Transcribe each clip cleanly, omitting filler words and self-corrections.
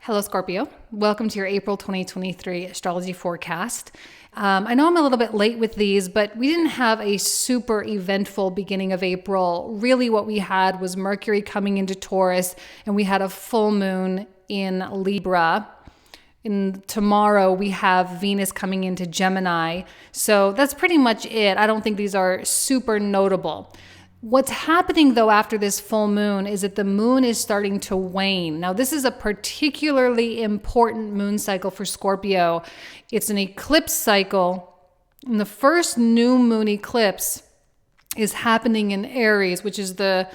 Hello, Scorpio. Welcome to your April 2023 astrology forecast. I know I'm a little bit late with these, but we didn't have a super eventful beginning of April. Really, what we had was Mercury coming into Taurus, and we had a full moon in Libra. Tomorrow, we have Venus coming into Gemini. So that's pretty much it. I don't think these are super notable. What's happening, though, after this full moon is that the moon is starting to wane. Now, this is a particularly important moon cycle for Scorpio. It's an eclipse cycle, and the first new moon eclipse is happening in Aries, which is the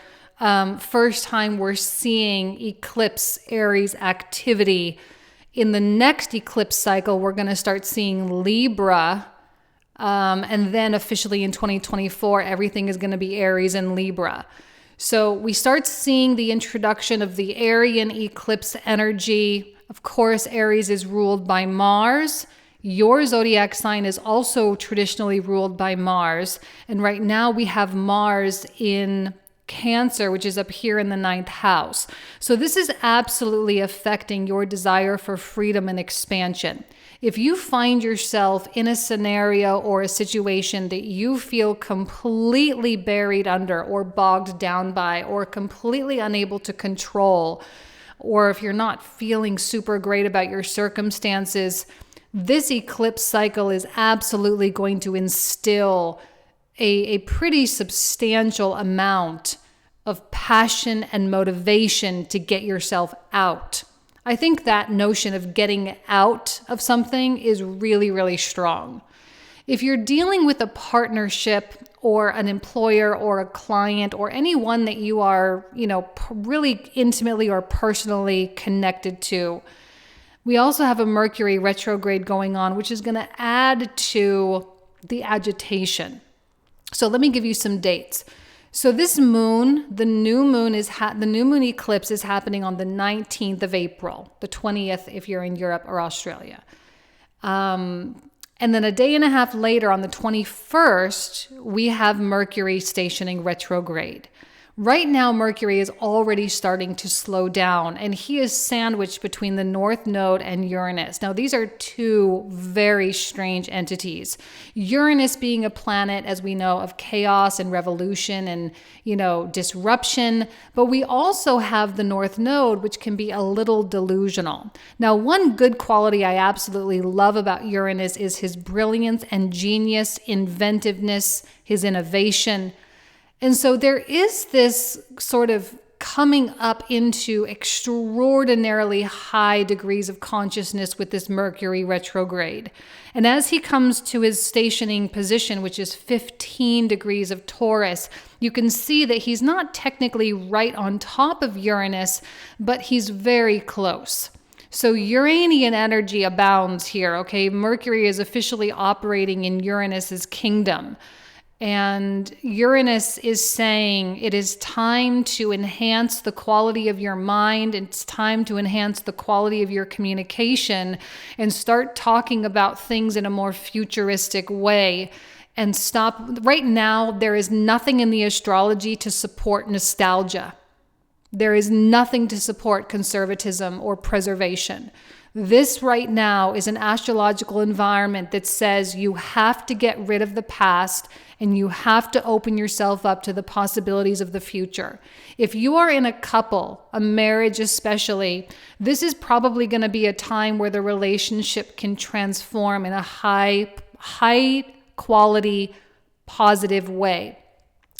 first time we're seeing eclipse Aries activity. In the next eclipse cycle, we're going to start seeing Libra. And then officially in 2024, everything is going to be Aries and Libra. So we start seeing the introduction of the Aryan eclipse energy. Of course, Aries is ruled by Mars. Your zodiac sign is also traditionally ruled by Mars. And right now we have Mars in Cancer, which is up here in the 9th house. So this is absolutely affecting your desire for freedom and expansion. If you find yourself in a scenario or a situation that you feel completely buried under or bogged down by or completely unable to control, or if you're not feeling super great about your circumstances, this eclipse cycle is absolutely going to instill a pretty substantial amount of passion and motivation to get yourself out. I think that notion of getting out of something is really, really strong. If you're dealing with a partnership or an employer or a client or anyone that you are, really intimately or personally connected to, we also have a Mercury retrograde going on, which is going to add to the agitation. So let me give you some dates. So this moon, the new moon eclipse is happening on the 19th of April, the 20th if you're in Europe or Australia. And then a day and a half later on the 21st, we have Mercury stationing retrograde. Right now, Mercury is already starting to slow down, and he is sandwiched between the North Node and Uranus. Now, these are two very strange entities. Uranus being a planet, as we know, of chaos and revolution and, disruption. But we also have the North Node, which can be a little delusional. Now, one good quality I absolutely love about Uranus is his brilliance and genius, inventiveness, his innovation. And so there is this sort of coming up into extraordinarily high degrees of consciousness with this Mercury retrograde. And as he comes to his stationing position, which is 15 degrees of Taurus, you can see that he's not technically right on top of Uranus, but he's very close. So Uranian energy abounds here, okay? Mercury is officially operating in Uranus's kingdom. And Uranus is saying it is time to enhance the quality of your mind. It's time to enhance the quality of your communication and start talking about things in a more futuristic way and stop. Right now, there is nothing in the astrology to support nostalgia. There is nothing to support conservatism or preservation. This right now is an astrological environment that says you have to get rid of the past and you have to open yourself up to the possibilities of the future. If you are in a couple, a marriage especially, this is probably going to be a time where the relationship can transform in a high quality, positive way.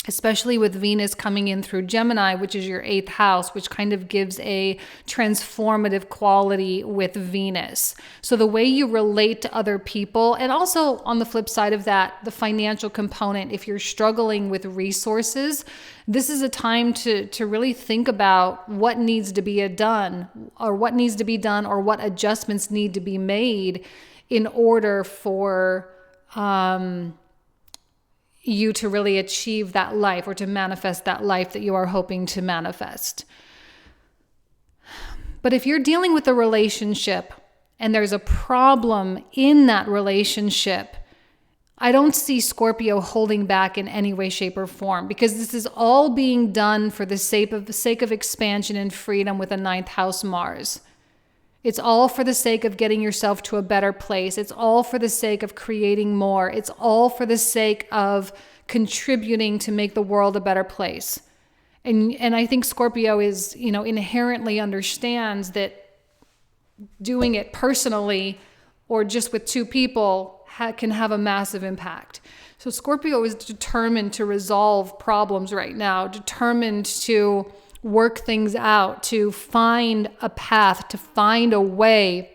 Especially with Venus coming in through Gemini, which is your 8th house, which kind of gives a transformative quality with Venus. So the way you relate to other people, and also on the flip side of that, the financial component, if you're struggling with resources, this is a time to really think about what needs to be done or what adjustments need to be made in order for you to really achieve that life or to manifest that life that you are hoping to manifest. But if you're dealing with a relationship and there's a problem in that relationship, I don't see Scorpio holding back in any way, shape, or form, because this is all being done for the sake of expansion and freedom with a 9th house Mars. It's all for the sake of getting yourself to a better place. It's all for the sake of creating more. It's all for the sake of contributing to make the world a better place. And I think Scorpio is, inherently understands that doing it personally or just with two people can have a massive impact. So Scorpio is determined to resolve problems right now, determined to work things out, to find a path, to find a way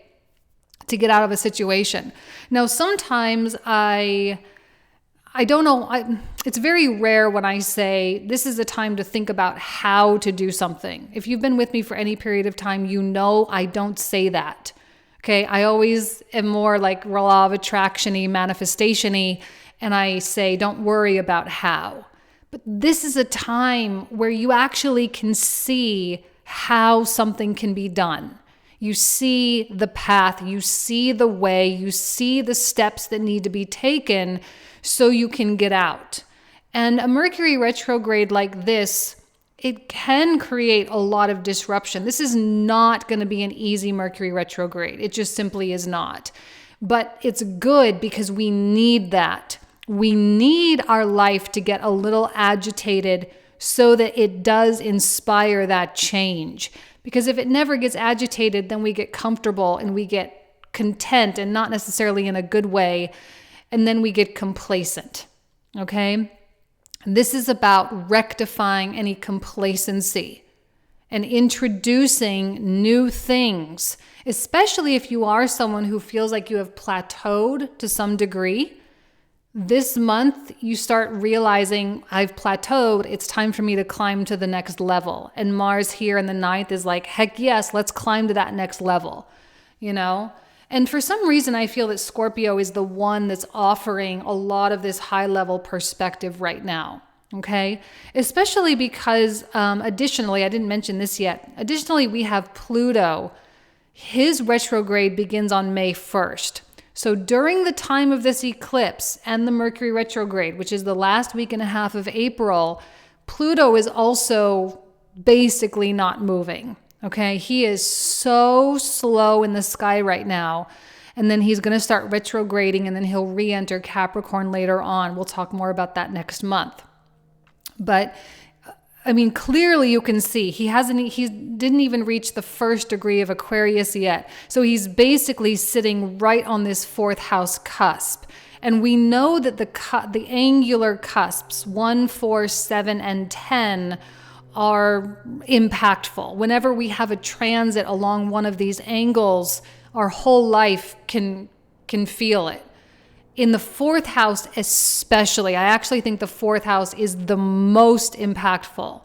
to get out of a situation. Now, sometimes I don't know, it's very rare when I say this is a time to think about how to do something. If you've been with me for any period of time, I don't say that. Okay, I always am more like law of attraction-y, manifestation-y, and I say, don't worry about how. But this is a time where you actually can see how something can be done. You see the path, you see the way, you see the steps that need to be taken so you can get out. And a Mercury retrograde like this, it can create a lot of disruption. This is not going to be an easy Mercury retrograde. It just simply is not. But it's good because we need that. We need our life to get a little agitated so that it does inspire that change. Because if it never gets agitated, then we get comfortable and we get content, and not necessarily in a good way. And then we get complacent. Okay? This is about rectifying any complacency and introducing new things, especially if you are someone who feels like you have plateaued to some degree. This month, you start realizing I've plateaued. It's time for me to climb to the next level. And Mars here in the 9th is like, heck yes, let's climb to that next level, And for some reason, I feel that Scorpio is the one that's offering a lot of this high-level perspective right now, okay? Especially because, additionally, I didn't mention this yet. Additionally, we have Pluto. His retrograde begins on May 1st. So during the time of this eclipse and the Mercury retrograde, which is the last week and a half of April, Pluto is also basically not moving. Okay, he is so slow in the sky right now. And then he's going to start retrograding, and then he'll re-enter Capricorn later on. We'll talk more about that next month. But clearly you can see he didn't even reach the first degree of Aquarius yet. So he's basically sitting right on this 4th house cusp. And we know that the angular cusps, 1, 4, 7, and 10 are impactful. Whenever we have a transit along one of these angles, our whole life can feel it. In the 4th house especially, I actually think the 4th house is the most impactful.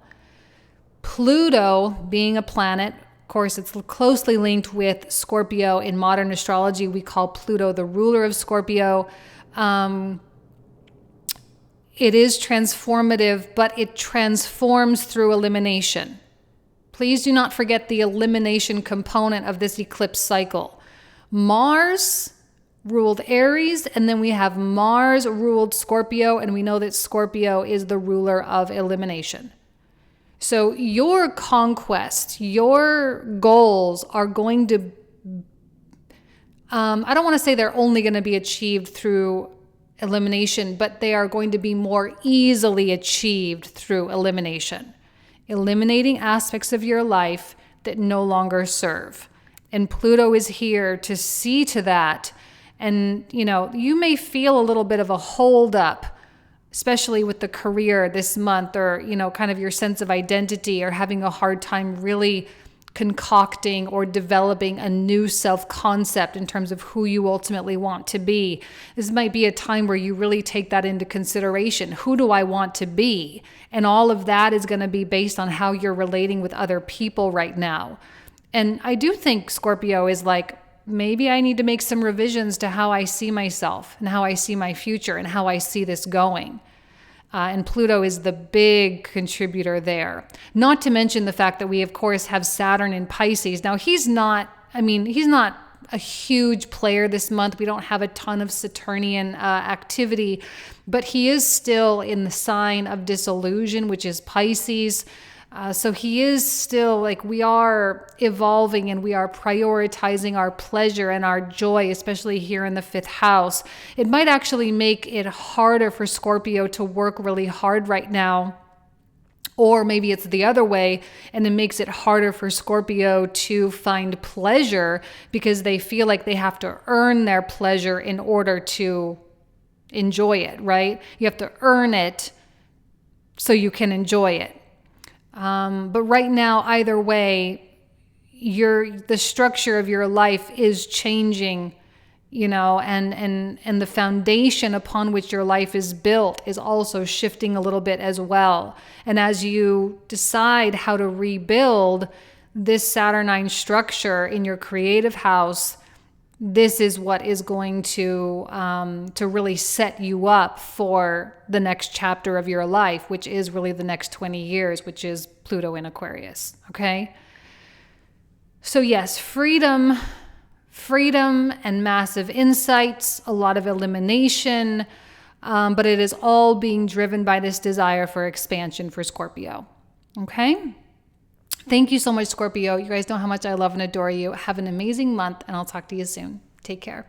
Pluto, being a planet, of course, it's closely linked with Scorpio. In modern astrology, we call Pluto the ruler of Scorpio. It is transformative, but it transforms through elimination. Please do not forget the elimination component of this eclipse cycle. Mars ruled Aries, and then we have Mars ruled Scorpio, and we know that Scorpio is the ruler of elimination. So your conquest, your goals are going to, I don't want to say they're only going to be achieved through elimination, but they are going to be more easily achieved through elimination. Eliminating aspects of your life that no longer serve. And Pluto is here to see to that. And, you may feel a little bit of a hold up, especially with the career this month, or, kind of your sense of identity, or having a hard time really concocting or developing a new self-concept in terms of who you ultimately want to be. This might be a time where you really take that into consideration. Who do I want to be? And all of that is going to be based on how you're relating with other people right now. And I do think Scorpio is like, maybe I need to make some revisions to how I see myself and how I see my future and how I see this going. And Pluto is the big contributor there. Not to mention the fact that we, of course, have Saturn in Pisces. Now, he's not a huge player this month. We don't have a ton of Saturnian activity, but he is still in the sign of disillusion, which is Pisces. So he is still like, we are evolving and we are prioritizing our pleasure and our joy, especially here in the 5th house. It might actually make it harder for Scorpio to work really hard right now. Or maybe it's the other way, and it makes it harder for Scorpio to find pleasure because they feel like they have to earn their pleasure in order to enjoy it, right? You have to earn it so you can enjoy it. But right now, either way, the structure of your life is changing, and the foundation upon which your life is built is also shifting a little bit as well. And as you decide how to rebuild this Saturnine structure in your creative house, this is what is going to really set you up for the next chapter of your life, which is really the next 20 years, which is Pluto in Aquarius. Okay. So yes, freedom and massive insights, a lot of elimination, but it is all being driven by this desire for expansion for Scorpio. Okay. Thank you so much, Scorpio. You guys know how much I love and adore you. Have an amazing month, and I'll talk to you soon. Take care.